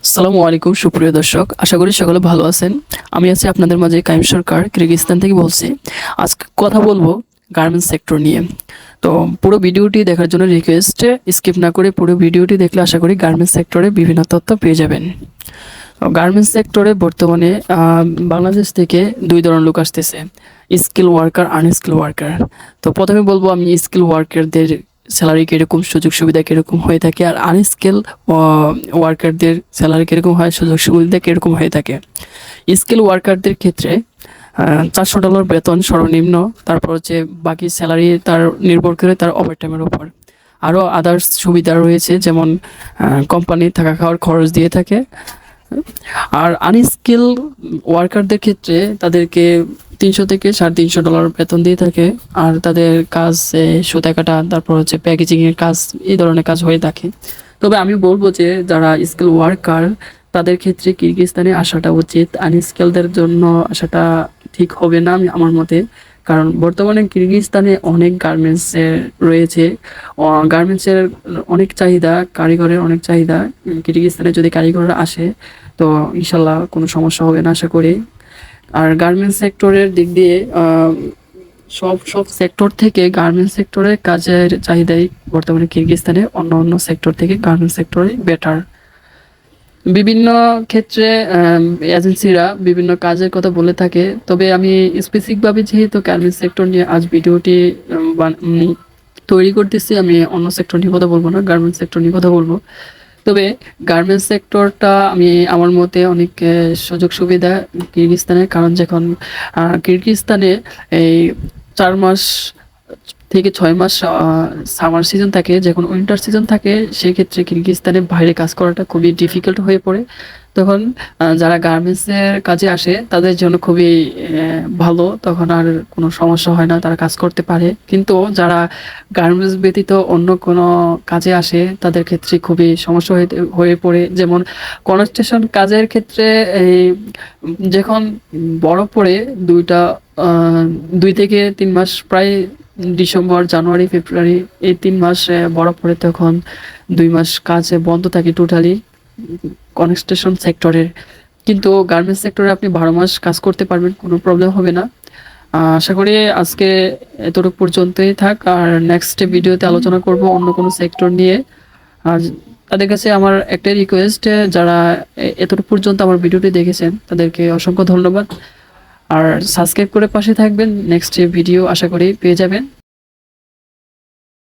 আসসালামু আলাইকুম সুপ্রিয় দর্শক, আশা করি সকলে ভালো আছেন। আমি আছি আপনাদের মাঝে কাইম সরকার, কিরগিজস্তান থেকে বলছি। আজকে কথা বলবো গার্মেন্টস সেক্টর নিয়ে। তো পুরো ভিডিওটি দেখার জন্য রিকোয়েস্ট, স্কিপ না করে পুরো ভিডিওটি দেখলে আশা করি গার্মেন্টস সেক্টরে বিভিন্ন তথ্য পেয়ে যাবেন। গার্মেন্টস সেক্টরে বর্তমানে বাংলাদেশ থেকে দুই ধরনের লোক আসতেছে, স্কিল ওয়ার্কার, আনস্কিল ওয়ার্কার। তো প্রথমে বলবো আমি স্কিল ওয়ার্কারদের স্যালারি কীরকম, সুযোগ সুবিধা কীরকম হয়ে থাকে, আর আনস্কিল ওয়ার্কারদের স্যালারি কীরকম হয়, সুযোগ সুবিধা কীরকম হয়ে থাকে। স্কিল ওয়ার্কারদের ক্ষেত্রে $400 বেতন সর্বনিম্ন, তারপর হচ্ছে বাকি স্যালারি তার নির্ভর করে তার ওভারটাইমের উপর। আরও আদার্স সুবিধা রয়েছে, যেমন কোম্পানি থাকা খাওয়ার খরচ দিয়ে থাকে। আর আনস্কিল ওয়ার্কারদের ক্ষেত্রে তাদেরকে $300 থেকে $350 বেতন দিয়ে থাকে, আর তাদের কাজ সুতা কাটা, তারপর হচ্ছে প্যাকেজিংয়ের কাজ, এই ধরনের কাজ হয়ে থাকে। তবে আমি বলবো যে যারা স্কিল ওয়ার্কার তাদের ক্ষেত্রে কিরগিজস্তানে আসাটা উচিত, আনস্কিলদের জন্য আসাটা ঠিক হবে না আমার মতে। কারণ বর্তমানে কিরগিজস্তানে অনেক গার্মেন্টসের রয়েছে, গার্মেন্টসের অনেক চাহিদা, কারিগরের অনেক চাহিদা। কিরগিজস্তানে যদি কারিগররা আসে তো ইনশাল্লাহ কোনো সমস্যা হবে না আশা করি। আর গার্মেন্টস সেক্টরের দিক দিয়ে সব সব সেক্টর থেকে গার্মেন্টস সেক্টরের কাজের চাহিদাই বর্তমানে কিরগিজস্তানে অন্য অন্য সেক্টর থেকে গার্মেন্টস সেক্টরে বেটার। বিভিন্ন ক্ষেত্রে এজেন্সিরা বিভিন্ন কাজের কথা বলে থাকে, তবে আমি স্পেসিফিকভাবে যেহেতু গার্মেন্টস সেক্টর নিয়ে আজ ভিডিওটি তৈরি করতেছি, আমি অন্য সেক্টর নিয়ে কথা বলবো না, গার্মেন্টস সেক্টর নিয়ে কথা বলবো। তবে গার্মেন্টস সেক্টরটা আমি আমার মতে অনেক সুযোগ সুবিধা কিরগিজস্তানের, কারণ যখন কিরগিজস্তানে এই 4 মাস থেকে 6 মাস সামার সিজন থাকে, যখন উইন্টার সিজন থাকে সেক্ষেত্রে কিরগিজস্তানে বাইরে কাজ করাটা খুবই ডিফিকাল্ট হয়ে পড়ে। তখন যারা গার্মেন্টসের কাজে আসে তাদের জন্য খুবই ভালো, তখন আর কোনো সমস্যা হয় না, তারা কাজ করতে পারে। কিন্তু যারা গার্মেন্টস ব্যতীত অন্য কোনো কাজে আসে তাদের ক্ষেত্রে খুবই সমস্যা হয়ে পড়ে। যেমন কনস্ট্রাকশন কাজের ক্ষেত্রে এই যখন বরফ পড়ে 2 থেকে 3 মাস, প্রায় ডিসেম্বর, জানুয়ারি, ফেব্রুয়ারি, এই 3 মাস বরফ পড়ে, তখন 2 মাস কাজ বন্ধ থাকে টোটালি কনস্ট্রাকশন সেক্টরের। কিন্তু গার্মেন্টস সেক্টরে আপনি 12 মাস কাজ করতে পারবেন, কোনো প্রবলেম হবে না। আশা করি আজকে এতটুকু পর্যন্তই থাক, আর নেক্সট ভিডিওতে আলোচনা করব অন্য কোনো সেক্টর নিয়ে। আর তাদের কাছে আমার একটা রিকোয়েস্ট, যারা এতটুকু পর্যন্ত আমার ভিডিওটি দেখেছেন তাদেরকে অসংখ্য ধন্যবাদ। আর সাবস্ক্রাইব করে পাশে থাকবেন, নেক্সট ভিডিও আশা করি পেয়ে যাবেন।